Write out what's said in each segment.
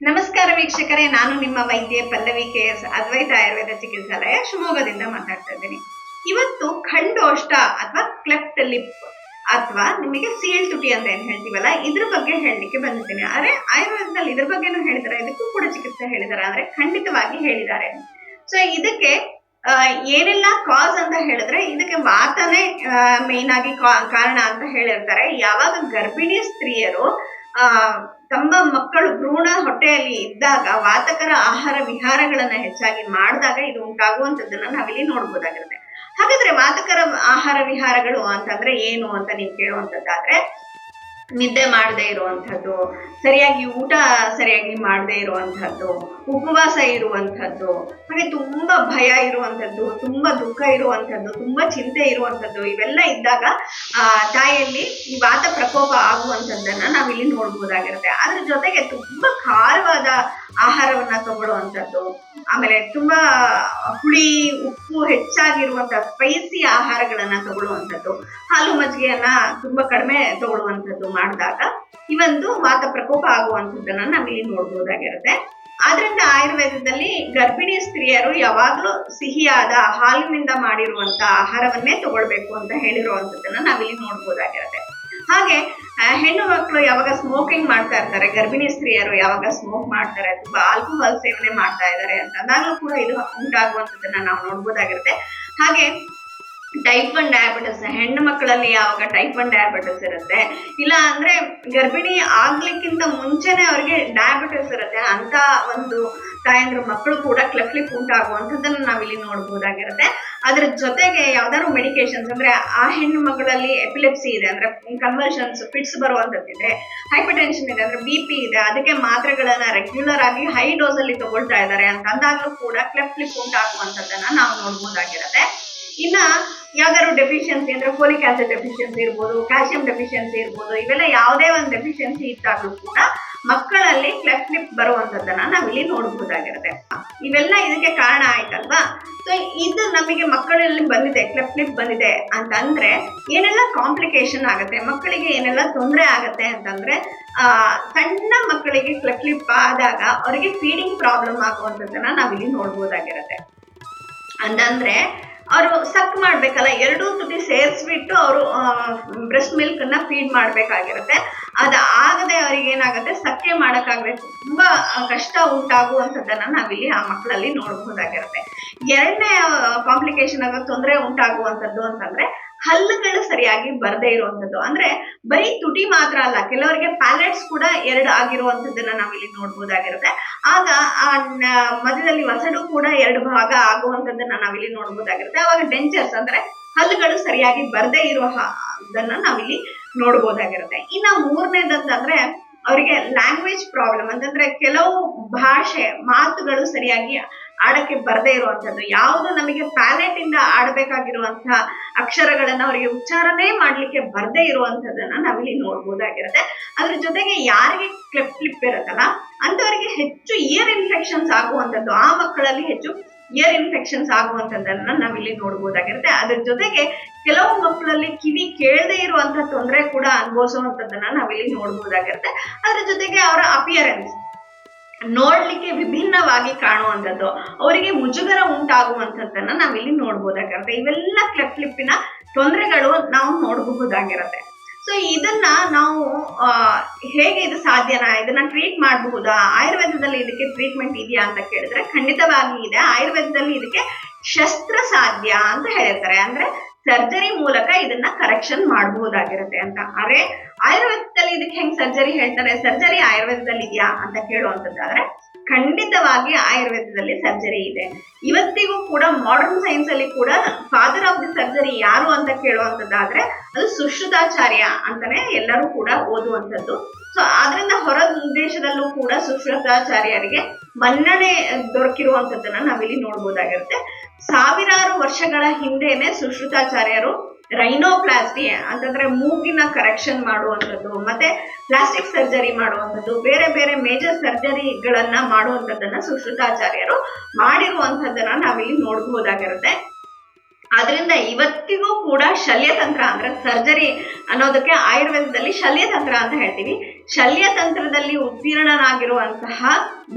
ನಮಸ್ಕಾರ ವೀಕ್ಷಕರೇ, ನಾನು ನಿಮ್ಮ ವೈದ್ಯೆ ಪಲ್ಲವಿ KS ಅದ್ವೈತ ಆಯುರ್ವೇದ ಚಿಕಿತ್ಸಾಲಯ ಶಿವಮೊಗ್ಗದಿಂದ ಮಾತಾಡ್ತಾ ಇದ್ದೀನಿ. ಇವತ್ತು ಖಂಡೋಷ್ಟ ಅಥವಾ ಕ್ಲೆಫ್ಟ್ ಲಿಪ್ ಅಥವಾ ನಿಮಗೆ ಸೀಳ್ ತುಟಿ ಅಂತ ಏನ್ ಹೇಳ್ತೀವಲ್ಲ, ಇದ್ರ ಬಗ್ಗೆ ಹೇಳಲಿಕ್ಕೆ ಬಂದಿದ್ದೀನಿ. ಆದ್ರೆ ಆಯುರ್ವೇದದಲ್ಲಿ ಇದ್ರ ಬಗ್ಗೆನೂ ಹೇಳಿದ್ದಾರೆ, ಇದಕ್ಕೂ ಕೂಡ ಚಿಕಿತ್ಸೆ ಹೇಳಿದ್ದಾರೆ, ಅಂದ್ರೆ ಖಂಡಿತವಾಗಿ ಹೇಳಿದ್ದಾರೆ. ಸೊ ಇದಕ್ಕೆ ಏನೆಲ್ಲ ಕಾಸ್ ಅಂತ ಹೇಳಿದ್ರೆ, ಇದಕ್ಕೆ ವಾತನೇ ಮೇನ್ ಆಗಿ ಕಾರಣ ಅಂತ ಹೇಳಿರ್ತಾರೆ. ಯಾವಾಗ ಗರ್ಭಿಣಿ ಸ್ತ್ರೀಯರು ತಮ್ಮ ಮಕ್ಕಳು ಭ್ರೂಣ ಹೊಟ್ಟೆಯಲ್ಲಿ ಇದ್ದಾಗ ವಾತಕರ ಆಹಾರ ವಿಹಾರಗಳನ್ನ ಹೆಚ್ಚಾಗಿ ಮಾಡಿದಾಗ ಇದು ಉಂಟಾಗುವಂಥದ್ದನ್ನ ನಾವಿಲ್ಲಿ ನೋಡ್ಬೋದಾಗಿರುತ್ತೆ. ಹಾಗಾದ್ರೆ ವಾತಕರ ಆಹಾರ ವಿಹಾರಗಳು ಅಂತಂದ್ರೆ ಏನು ಅಂತ ನೀವು ಕೇಳುವಂಥದ್ದಾದ್ರೆ, ನಿದ್ದೆ ಮಾಡದೇ ಇರುವಂಥದ್ದು, ಸರಿಯಾಗಿ ಊಟ ಸರಿಯಾಗಿ ಮಾಡದೇ ಇರುವಂಥದ್ದು, ಉಪವಾಸ ಇರುವಂಥದ್ದು, ಹಾಗೆ ತುಂಬಾ ಭಯ ಇರುವಂಥದ್ದು, ತುಂಬಾ ದುಃಖ ಇರುವಂಥದ್ದು, ತುಂಬಾ ಚಿಂತೆ ಇರುವಂಥದ್ದು, ಇವೆಲ್ಲ ಇದ್ದಾಗ ತಾಯಿಯಲ್ಲಿ ಈ ವಾತ ಪ್ರಕೋಪ ಆಗುವಂಥದ್ದನ್ನ ನಾವಿಲ್ಲಿ ನೋಡ್ಬೋದಾಗಿರುತ್ತೆ. ಅದ್ರ ಜೊತೆಗೆ ತುಂಬಾ ಖಾರವಾದ ಆಹಾರವನ್ನ ತಗೊಳ್ಳುವಂಥದ್ದು, ಆಮೇಲೆ ತುಂಬಾ ಹುಳಿ ಉಪ್ಪು ಹೆಚ್ಚಾಗಿರುವಂತಹ ಸ್ಪೈಸಿ ಆಹಾರಗಳನ್ನ ತಗೊಳ್ಳುವಂಥದ್ದು, ಹಾಲು ಮಜ್ಜಿಗೆಯನ್ನ ತುಂಬಾ ಕಡಿಮೆ ತಗೊಳ್ಳುವಂಥದ್ದು ಮಾಡಿದಾಗ ಈ ಒಂದು ವಾತ ಪ್ರಕೋಪ ಆಗುವಂಥದ್ದನ್ನ ನಾವಿಲ್ಲಿ ನೋಡ್ಬೋದಾಗಿರುತ್ತೆ. ಆದ್ರಿಂದ ಆಯುರ್ವೇದದಲ್ಲಿ ಗರ್ಭಿಣಿ ಸ್ತ್ರೀಯರು ಯಾವಾಗ್ಲೂ ಸಿಹಿಯಾದ ಹಾಲಿನಿಂದ ಮಾಡಿರುವಂತ ಆಹಾರವನ್ನೇ ತಗೊಳ್ಬೇಕು ಅಂತ ಹೇಳಿರುವಂಥದ್ದನ್ನ ನಾವಿಲ್ಲಿ ನೋಡ್ಬೋದಾಗಿರುತ್ತೆ. ಹಾಗೆ ಹೆಣ್ಣು ಮಕ್ಕಳು ಯಾವಾಗ ಸ್ಮೋಕಿಂಗ್ ಮಾಡ್ತಾ ಇರ್ತಾರೆ, ಗರ್ಭಿಣಿ ಸ್ತ್ರೀಯರು ಯಾವಾಗ ಸ್ಮೋಕ್ ಮಾಡ್ತಾರೆ, ತುಂಬಾ ಆಲ್ಕೋಹಾಲ್ ಸೇವನೆ ಮಾಡ್ತಾ ಇದ್ದಾರೆ ಅಂತಂದಾಗ್ಲೂ ಕೂಡ ಇದು ಉಂಟಾಗುವಂಥದ್ದನ್ನ ನಾವು ನೋಡ್ಬೋದಾಗಿರುತ್ತೆ. ಹಾಗೆ ಟೈಪ್ 1 ಡಯಾಬಿಟಿಸ್, ಹೆಣ್ಣು ಮಕ್ಕಳಲ್ಲಿ ಯಾವಾಗ ಟೈಪ್ 1 ಡಯಾಬಿಟಿಸ್ ಇರುತ್ತೆ, ಇಲ್ಲ ಅಂದ್ರೆ ಗರ್ಭಿಣಿ ಆಗ್ಲಿಕ್ಕಿಂತ ಮುಂಚೆನೆ ಅವ್ರಿಗೆ ಡಯಾಬಿಟಿಸ್ ಇರುತ್ತೆ, ಅಂತ ಒಂದು ತಾಯಂದ್ರ ಮಕ್ಕಳು ಕೂಡ ಕ್ಲೆಫ್ಟ್ ಲಿಪ್ ಉಂಟಾಗುವಂಥದ್ದನ್ನ ನಾವಿಲ್ಲಿ ನೋಡ್ಬೋದಾಗಿರುತ್ತೆ. ಅದ್ರ ಜೊತೆಗೆ ಯಾವ್ದಾದ್ರು ಮೆಡಿಕೇಶನ್ಸ್ ಅಂದ್ರೆ ಆ ಹೆಣ್ಣು ಮಕ್ಕಳಲ್ಲಿ ಎಪಿಲೆಪ್ಸಿ ಇದೆ ಅಂದ್ರೆ ಕನ್ವರ್ಷನ್ಸ್ ಫಿಟ್ಸ್ ಬರುವಂತದ್ದಿದೆ, ಹೈಪರ್ ಟೆನ್ಷನ್ ಇದೆ ಅಂದ್ರೆ BP ಇದೆ, ಅದಕ್ಕೆ ಮಾತ್ರೆಗಳನ್ನ ರೆಗ್ಯುಲರ್ ಆಗಿ ಹೈ ಡೋಸ್ ಅಲ್ಲಿ ತಗೊಳ್ತಾ ಇದ್ದಾರೆ ಅಂತ ಅಂದಾಗ್ಲೂ ಕೂಡ ಕ್ಲೆಫ್ಟ್ ಲಿಪ್ ಉಂಟಾಗುವಂಥದ್ದನ್ನ ನಾವು ನೋಡ್ಬೋದಾಗಿರುತ್ತೆ. ಇನ್ನ ಯಾವ್ದಾದ್ರು ಡೆಫಿಷಿಯನ್ಸಿ ಅಂದ್ರೆ ಫೋಲಿಕ್ ಆಸಿಡ್ ಡೆಫಿಷಿಯನ್ಸಿ ಇರ್ಬೋದು, ಕ್ಯಾಲ್ಸಿಯಂ ಡೆಫಿಷಿಯನ್ಸಿ ಇರ್ಬೋದು, ಇವೆಲ್ಲ ಯಾವುದೇ ಒಂದು ಡೆಫಿಷಿಯನ್ಸಿ ಇದ್ದಾಗ್ಲೂ ಕೂಡ ಮಕ್ಕಳಲ್ಲಿ ಕ್ಲೆಫ್ಟ್ ಲಿಪ್ ಬರುವಂತದ್ದನ್ನ ನಾವಿಲ್ಲಿ ನೋಡ್ಬೋದಾಗಿರುತ್ತೆ. ಇವೆಲ್ಲ ಇದಕ್ಕೆ ಕಾರಣ ಆಯ್ತಲ್ವಾ. ಸೊ ಇದು ನಮಗೆ ಮಕ್ಕಳಲ್ಲಿ ಬಂದಿದೆ, ಕ್ಲೆಫ್ಟ್ ಲಿಪ್ ಬಂದಿದೆ ಅಂತಂದ್ರೆ ಏನೆಲ್ಲ ಕಾಂಪ್ಲಿಕೇಶನ್ ಆಗುತ್ತೆ, ಮಕ್ಕಳಿಗೆ ಏನೆಲ್ಲ ತೊಂದರೆ ಆಗತ್ತೆ ಅಂತಂದ್ರೆ, ಸಣ್ಣ ಮಕ್ಕಳಿಗೆ ಕ್ಲೆಫ್ಟ್ ಲಿಪ್ ಆದಾಗ ಅವರಿಗೆ ಫೀಡಿಂಗ್ ಪ್ರಾಬ್ಲಮ್ ಆಗುವಂಥದ್ದನ್ನ ನಾವಿಲ್ಲಿ ನೋಡ್ಬೋದಾಗಿರುತ್ತೆ. ಅಂತಂದ್ರೆ ಅವರು ಸಕ್ ಮಾಡ್ಬೇಕಲ್ಲ, ಎರಡೂ ತುಟಿ ಸೇರಿಸ್ಬಿಟ್ಟು ಅವರು ಬ್ರೆಸ್ಟ್ ಮಿಲ್ಕ್ ಅನ್ನ ಫೀಡ್ ಮಾಡ್ಬೇಕಾಗಿರುತ್ತೆ. ಆಗದೆ ಅವ್ರಿಗೆ ಏನಾಗುತ್ತೆ, ಸಕ್ಕೆ ಮಾಡಕ್ಕಾಗದೆ ತುಂಬಾ ಕಷ್ಟ ಉಂಟಾಗುವಂಥದ್ದನ್ನ ನಾವಿಲ್ಲಿ ಆ ಮಕ್ಕಳಲ್ಲಿ ನೋಡಬಹುದಾಗಿರುತ್ತೆ. ಎರಡನೇ ಕಾಂಪ್ಲಿಕೇಶನ್ ಆಗೋ ತೊಂದರೆ ಉಂಟಾಗುವಂಥದ್ದು ಅಂತಂದ್ರೆ ಹಲ್ಲುಗಳು ಸರಿಯಾಗಿ ಬರದೇ ಇರುವಂಥದ್ದು. ಅಂದ್ರೆ ಬರೀ ತುಟಿ ಮಾತ್ರ ಅಲ್ಲ, ಕೆಲವರಿಗೆ ಪ್ಯಾಲೆಟ್ಸ್ ಕೂಡ 2 ಆಗಿರುವಂಥದ್ದನ್ನ ನಾವಿಲ್ಲಿ ನೋಡ್ಬೋದಾಗಿರುತ್ತೆ. ಆಗ ಆ ಮಧ್ಯದಲ್ಲಿ ವಸಡು ಕೂಡ 2 ಭಾಗ ಆಗುವಂಥದ್ದನ್ನ ನಾವಿಲ್ಲಿ ನೋಡ್ಬೋದಾಗಿರುತ್ತೆ. ಅವಾಗ ಡೆಂಚರ್ಸ್ ಅಂದ್ರೆ ಹಲ್ಲುಗಳು ಸರಿಯಾಗಿ ಬರದೇ ಇರೋದನ್ನ ನಾವಿಲ್ಲಿ ನೋಡ್ಬೋದಾಗಿರುತ್ತೆ. ಇನ್ನ ಮೂರನೇದಂತಂದ್ರೆ ಅವರಿಗೆ ಲ್ಯಾಂಗ್ವೇಜ್ ಪ್ರಾಬ್ಲಮ್, ಅಂತಂದ್ರೆ ಕೆಲವು ಭಾಷೆ ಮಾತುಗಳು ಸರಿಯಾಗಿ ಆಡಕ್ಕೆ ಬರದೇ ಇರುವಂತದ್ದು, ಯಾವುದು ನಮಗೆ ಪ್ಯಾಲೆಟ್ ಇಂದ ಆಡಬೇಕಾಗಿರುವಂತಹ ಅಕ್ಷರಗಳನ್ನ ಅವರಿಗೆ ಉಚ್ಚಾರಣೆ ಮಾಡ್ಲಿಕ್ಕೆ ಬರದೇ ಇರುವಂತದನ್ನ ನಾವಿಲ್ಲಿ ನೋಡ್ಬೋದಾಗಿರುತ್ತೆ. ಅದ್ರ ಜೊತೆಗೆ ಯಾರಿಗೆ ಕ್ಲೆಫ್ಟ್ ಲಿಪ್ ಇರುತ್ತಲ್ಲ ಅಂತವರಿಗೆ ಹೆಚ್ಚು ಇಯರ್ ಇನ್ಫೆಕ್ಷನ್ಸ್ ಆಗುವಂಥದ್ದು, ಆ ಮಕ್ಕಳಲ್ಲಿ ಹೆಚ್ಚು ಇಯರ್ ಇನ್ಫೆಕ್ಷನ್ಸ್ ಆಗುವಂಥದ್ದನ್ನ ನಾವಿಲ್ಲಿ ನೋಡ್ಬೋದಾಗಿರುತ್ತೆ. ಅದ್ರ ಜೊತೆಗೆ ಕೆಲವು ಮಕ್ಕಳಲ್ಲಿ ಕಿವಿ ಕೇಳದೇ ಇರುವಂತಹ ತೊಂದರೆ ಕೂಡ ಅನುಭವಿಸುವಂಥದ್ದನ್ನ ನಾವಿಲ್ಲಿ ನೋಡ್ಬೋದಾಗಿರುತ್ತೆ. ಅದ್ರ ಜೊತೆಗೆ ಅವರ ಅಪಿಯರೆನ್ಸ್ ನೋಡ್ಲಿಕ್ಕೆ ವಿಭಿನ್ನವಾಗಿ ಕಾಣುವಂಥದ್ದು, ಅವರಿಗೆ ಮುಜುಗರ ಉಂಟಾಗುವಂಥದ್ದನ್ನ ನಾವಿಲ್ಲಿ ನೋಡ್ಬೋದಾಗಿರುತ್ತೆ. ಇವೆಲ್ಲ ಕ್ಲೆಫ್ಟ್ ಲಿಪ್ಪಿನ ತೊಂದರೆಗಳು ನಾವು ನೋಡಬಹುದಾಗಿರುತ್ತೆ. ಸೊ ಇದನ್ನ ನಾವು ಹೇಗೆ ಇದು ಸಾಧ್ಯನಾ, ಇದನ್ನ ಟ್ರೀಟ್ ಮಾಡಬಹುದಾ, ಆಯುರ್ವೇದದಲ್ಲಿ ಇದಕ್ಕೆ ಟ್ರೀಟ್ಮೆಂಟ್ ಇದೆಯಾ ಅಂತ ಕೇಳಿದ್ರೆ ಖಂಡಿತವಾಗಿ ಇದೆ. ಆಯುರ್ವೇದದಲ್ಲಿ ಇದಕ್ಕೆ ಶಸ್ತ್ರ ಸಾಧ್ಯ ಅಂತ ಹೇಳಿರ್ತಾರೆ, ಅಂದ್ರೆ ಸರ್ಜರಿ ಮೂಲಕ ಇದನ್ನ ಕರೆಕ್ಷನ್ ಮಾಡಬಹುದಾಗಿರುತ್ತೆ ಅಂತ. ಆದ್ರೆ ಆಯುರ್ವೇದದಲ್ಲಿ ಇದಕ್ಕೆ ಹೆಂಗ್ ಸರ್ಜರಿ ಹೇಳ್ತಾರೆ, ಸರ್ಜರಿ ಆಯುರ್ವೇದದಲ್ಲಿ ಇದೆಯಾ ಅಂತ ಕೇಳುವಂತದ್ದಾದ್ರೆ ಖಂಡಿತವಾಗಿ ಆಯುರ್ವೇದದಲ್ಲಿ ಸರ್ಜರಿ ಇದೆ. ಇವತ್ತಿಗೂ ಕೂಡ ಮಾಡರ್ನ್ ಸೈನ್ಸ್ ಅಲ್ಲಿ ಕೂಡ ಫಾದರ್ ಆಫ್ ದಿ ಸರ್ಜರಿ ಯಾರು ಅಂತ ಕೇಳುವಂತದ್ದಾದ್ರೆ ಅದು ಸುಶ್ರುತಾಚಾರ್ಯ ಅಂತಾನೆ ಎಲ್ಲರೂ ಕೂಡ ಓದುವಂಥದ್ದು. ಸೊ ಆದ್ರಿಂದ ಹೊರ ದೇಶದಲ್ಲೂ ಕೂಡ ಸುಶ್ರುತಾಚಾರ್ಯರಿಗೆ ಮನ್ನಣೆ ದೊರಕಿರುವಂತದ್ದನ್ನ ನಾವಿಲ್ಲಿ ನೋಡ್ಬೋದಾಗಿರುತ್ತೆ. ಸಾವಿರಾರು ವರ್ಷಗಳ ಹಿಂದೆನೆ ಸುಶ್ರುತಾಚಾರ್ಯರು ರೈನೋಪ್ಲಾಸ್ಟಿ ಅಂತಂದ್ರೆ ಮೂಗಿನ ಕರೆಕ್ಷನ್ ಮಾಡುವಂಥದ್ದು, ಮತ್ತೆ ಪ್ಲಾಸ್ಟಿಕ್ ಸರ್ಜರಿ ಮಾಡುವಂಥದ್ದು, ಬೇರೆ ಬೇರೆ ಮೇಜರ್ ಸರ್ಜರಿಗಳನ್ನ ಮಾಡುವಂಥದ್ದನ್ನ ಸುಶ್ರುತಾಚಾರ್ಯರು ಮಾಡಿರುವಂಥದ್ದನ್ನ ನಾವಿಲ್ಲಿ ನೋಡಬಹುದಾಗಿರುತ್ತೆ. ಆದ್ರಿಂದ ಇವತ್ತಿಗೂ ಕೂಡ ಶಲ್ಯತಂತ್ರ ಅಂದ್ರೆ ಸರ್ಜರಿ ಅನ್ನೋದಕ್ಕೆ ಆಯುರ್ವೇದದಲ್ಲಿ ಶಲ್ಯತಂತ್ರ ಅಂತ ಹೇಳ್ತೀವಿ. ಶಲ್ಯತಂತ್ರದಲ್ಲಿ ಉತ್ತೀರ್ಣನಾಗಿರುವಂತಹ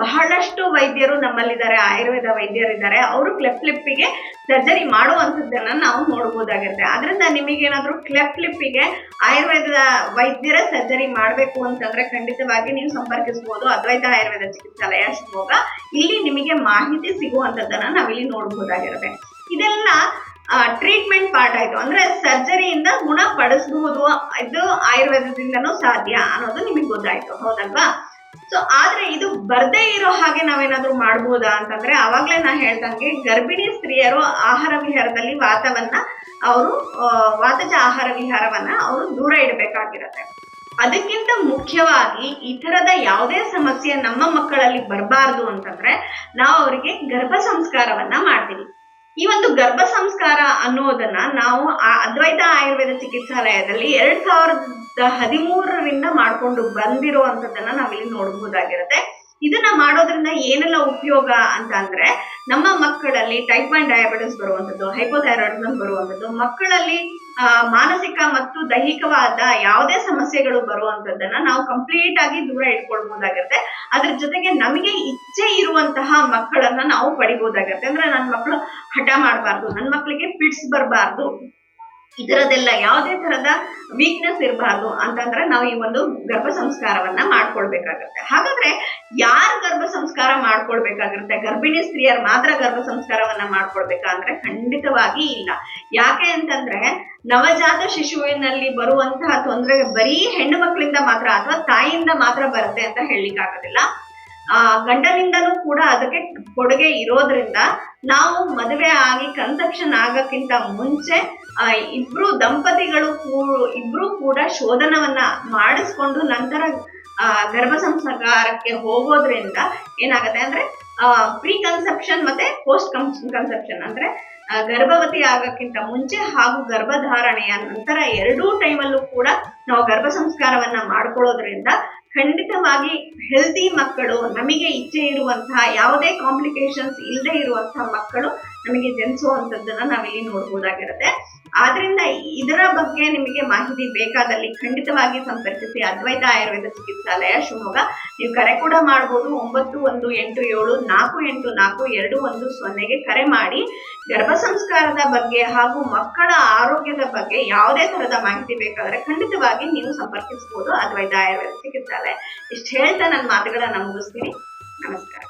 ಬಹಳಷ್ಟು ವೈದ್ಯರು ನಮ್ಮಲ್ಲಿದ್ದಾರೆ, ಆಯುರ್ವೇದ ವೈದ್ಯರಿದ್ದಾರೆ. ಅವರು ಕ್ಲೆಫ್ಟ್ ಲಿಪ್ಪಿಗೆ ಸರ್ಜರಿ ಮಾಡುವಂಥದ್ದನ್ನ ನಾವು ನೋಡ್ಬೋದಾಗಿರುತ್ತೆ. ಆದ್ರಿಂದ ನಿಮಗೇನಾದ್ರೂ ಕ್ಲೆಫ್ಟ್ ಲಿಪ್ಪಿಗೆ ಆಯುರ್ವೇದ ವೈದ್ಯರ ಸರ್ಜರಿ ಮಾಡಬೇಕು ಅಂತಂದ್ರೆ ಖಂಡಿತವಾಗಿ ನೀವು ಸಂಪರ್ಕಿಸಬಹುದು ಅದ್ವೈತ ಆಯುರ್ವೇದ ಚಿಕಿತ್ಸಾಲಯ ಶಿವಮೊಗ್ಗ. ಇಲ್ಲಿ ನಿಮಗೆ ಮಾಹಿತಿ ಸಿಗುವಂಥದ್ದನ್ನ ನಾವಿಲ್ಲಿ ನೋಡ್ಬೋದಾಗಿರುತ್ತೆ. ಇದೆಲ್ಲ ಟ್ರೀಟ್ಮೆಂಟ್ ಪಾರ್ಟ್ ಆಯ್ತು. ಅಂದ್ರೆ ಸರ್ಜರಿಯಿಂದ ಗುಣಪಡಿಸಬಹುದು, ಇದು ಆಯುರ್ವೇದದಿಂದನೂ ಸಾಧ್ಯ ಅನ್ನೋದು ನಿಮಗೆ ಗೊತ್ತಾಯ್ತು, ಹೌದಲ್ವಾ? ಸೊ ಆದ್ರೆ ಇದು ಬರ್ದೇ ಇರೋ ಹಾಗೆ ನಾವೇನಾದ್ರೂ ಮಾಡ್ಬೋದಾ ಅಂತಂದ್ರೆ, ಅವಾಗ್ಲೇ ನಾ ಹೇಳ್ದಂಗೆ ಗರ್ಭಿಣಿ ಸ್ತ್ರೀಯರು ಆಹಾರ ವಿಹಾರದಲ್ಲಿ ವಾತಜ ಆಹಾರ ವಿಹಾರವನ್ನ ಅವರು ದೂರ ಇಡಬೇಕಾಗಿರತ್ತೆ. ಅದಕ್ಕಿಂತ ಮುಖ್ಯವಾಗಿ ಈ ತರದ ಯಾವುದೇ ಸಮಸ್ಯೆ ನಮ್ಮ ಮಕ್ಕಳಲ್ಲಿ ಬರಬಾರ್ದು ಅಂತಂದ್ರೆ ನಾವು ಅವರಿಗೆ ಗರ್ಭ ಸಂಸ್ಕಾರವನ್ನ ಮಾಡ್ತೀವಿ. ಈ ಒಂದು ಗರ್ಭ ಸಂಸ್ಕಾರ ಅನ್ನೋದನ್ನ ನಾವು ಅದ್ವೈತ ಆಯುರ್ವೇದ ಚಿಕಿತ್ಸಾಲಯದಲ್ಲಿ 2013ರಿಂದ ಮಾಡ್ಕೊಂಡು ಬಂದಿರುವಂತದನ್ನ ನಾವಿಲ್ಲಿ ನೋಡಬಹುದಾಗಿರುತ್ತೆ. ಇದನ್ನ ಮಾಡೋದ್ರಿಂದ ಏನೆಲ್ಲ ಉಪಯೋಗ ಅಂತ ಅಂದ್ರೆ, ನಮ್ಮ ಮಕ್ಕಳಲ್ಲಿ ಟೈಪ್ 1 ಡಯಾಬಿಟಿಸ್ ಬರುವಂಥದ್ದು, ಹೈಪೋಥೈರಾಯ್ಡಿಸಮ್ ಬರುವಂಥದ್ದು, ಮಕ್ಕಳಲ್ಲಿ ಮಾನಸಿಕ ಮತ್ತು ದೈಹಿಕವಾದ ಯಾವುದೇ ಸಮಸ್ಯೆಗಳು ಬರುವಂತದ್ದನ್ನ ನಾವು ಕಂಪ್ಲೀಟ್ ಆಗಿ ದೂರ ಇಟ್ಕೊಳ್ಬಹುದಾಗಿರುತ್ತೆ. ಅದ್ರ ಜೊತೆಗೆ ನಮಗೆ ಇಚ್ಛೆ ಇರುವಂತಹ ಮಕ್ಕಳನ್ನ ನಾವು ಪಡಿಬಹುದಾಗಿರುತ್ತೆ. ಅಂದ್ರೆ ನನ್ನ ಮಕ್ಕಳು ಹಠ ಮಾಡಬಾರ್ದು, ನನ್ನ ಮಕ್ಕಳಿಗೆ ಪಿಟ್ಸ್ ಬರಬಾರ್ದು, ಈ ತರದೆಲ್ಲ ಯಾವುದೇ ತರದ ವೀಕ್ನೆಸ್ ಇರಬಾರ್ದು ಅಂತಂದ್ರೆ ನಾವು ಈ ಒಂದು ಗರ್ಭ ಸಂಸ್ಕಾರವನ್ನ ಮಾಡ್ಕೊಳ್ಬೇಕಾಗತ್ತೆ. ಹಾಗಾದ್ರೆ ಯಾರು ಗರ್ಭ ಸಂಸ್ಕಾರ ಮಾಡ್ಕೊಳ್ಬೇಕಾಗಿರುತ್ತೆ? ಗರ್ಭಿಣಿ ಸ್ತ್ರೀಯರು ಮಾತ್ರ ಗರ್ಭ ಸಂಸ್ಕಾರವನ್ನ ಮಾಡ್ಕೊಳ್ಬೇಕಂದ್ರೆ ಖಂಡಿತವಾಗಿ ಇಲ್ಲ. ಯಾಕೆ ಅಂತಂದ್ರೆ ನವಜಾತ ಶಿಶುವಿನಲ್ಲಿ ಬರುವಂತಹ ತೊಂದರೆ ಬರೀ ಹೆಣ್ಣು ಮಕ್ಕಳಿಂದ ಮಾತ್ರ ಅಥವಾ ತಾಯಿಯಿಂದ ಮಾತ್ರ ಬರುತ್ತೆ ಅಂತ ಹೇಳಲಿಕ್ಕಾಗೋದಿಲ್ಲ. ಗಂಡನಿಂದಲೂ ಕೂಡ ಅದಕ್ಕೆ ಕೊಡುಗೆ ಇರೋದ್ರಿಂದ ನಾವು ಮದುವೆ ಆಗಿ ಕನ್ಸೆಪ್ಷನ್ ಆಗಕ್ಕಿಂತ ಮುಂಚೆ ಇಬ್ರು ಕೂಡ ಶೋಧನವನ್ನ ಮಾಡಿಸ್ಕೊಂಡು ನಂತರ ಗರ್ಭ ಸಂಸ್ಕಾರಕ್ಕೆ ಹೋಗೋದ್ರಿಂದ ಏನಾಗುತ್ತೆ ಅಂದ್ರೆ ಪ್ರೀ ಕನ್ಸೆಪ್ಷನ್ ಮತ್ತೆ ಪೋಸ್ಟ್ ಕನ್ಸೆಪ್ಷನ್ ಅಂದ್ರೆ ಗರ್ಭವತಿ ಆಗಕ್ಕಿಂತ ಮುಂಚೆ ಹಾಗೂ ಗರ್ಭಧಾರಣೆಯ ನಂತರ ಎರಡೂ ಟೈಮಲ್ಲೂ ಕೂಡ ನಾವು ಗರ್ಭ ಸಂಸ್ಕಾರವನ್ನ ಮಾಡ್ಕೊಳ್ಳೋದ್ರಿಂದ ಖಂಡಿತವಾಗಿ ಹೆಲ್ದಿ ಮಕ್ಕಳು, ನಮಗೆ ಇಚ್ಛೆ ಇರುವಂತಹ ಯಾವುದೇ ಕಾಂಪ್ಲಿಕೇಶನ್ಸ್ ಇಲ್ಲದೆ ಇರುವಂತಹ ಮಕ್ಕಳು ನಮಗೆ ಜನಿಸುವಂತದ್ದನ್ನ ನಾವಿಲ್ಲಿ ನೋಡ್ಬೋದಾಗಿರುತ್ತೆ. ಆದ್ರಿಂದ ಇದರ ಬಗ್ಗೆ ನಿಮಗೆ ಮಾಹಿತಿ ಬೇಕಾದಲ್ಲಿ ಖಂಡಿತವಾಗಿ ಸಂಪರ್ಕಿಸಿ ಅದ್ವೈತ ಆಯುರ್ವೇದ ಚಿಕಿತ್ಸಾಲಯ ಶಿವಮೊಗ್ಗ. ನೀವು ಕರೆ ಕೂಡ ಮಾಡಬಹುದು. 9187484210 ಕರೆ ಮಾಡಿ ಗರ್ಭ ಸಂಸ್ಕಾರದ ಬಗ್ಗೆ ಹಾಗೂ ಮಕ್ಕಳ ಆರೋಗ್ಯದ ಬಗ್ಗೆ ಯಾವುದೇ ತರದ ಮಾಹಿತಿ ಬೇಕಾದ್ರೆ ಖಂಡಿತವಾಗಿ ನೀವು ಸಂಪರ್ಕಿಸಬಹುದು ಅದ್ವೈತ ಆಯುರ್ವೇದ ಚಿಕಿತ್ಸಾಲಯ. ಇಷ್ಟು ಹೇಳ್ತಾ ನನ್ನ ಮಾತುಗಳನ್ನ ಮುಗಿಸ್ತೀನಿ. ನಮಸ್ಕಾರ.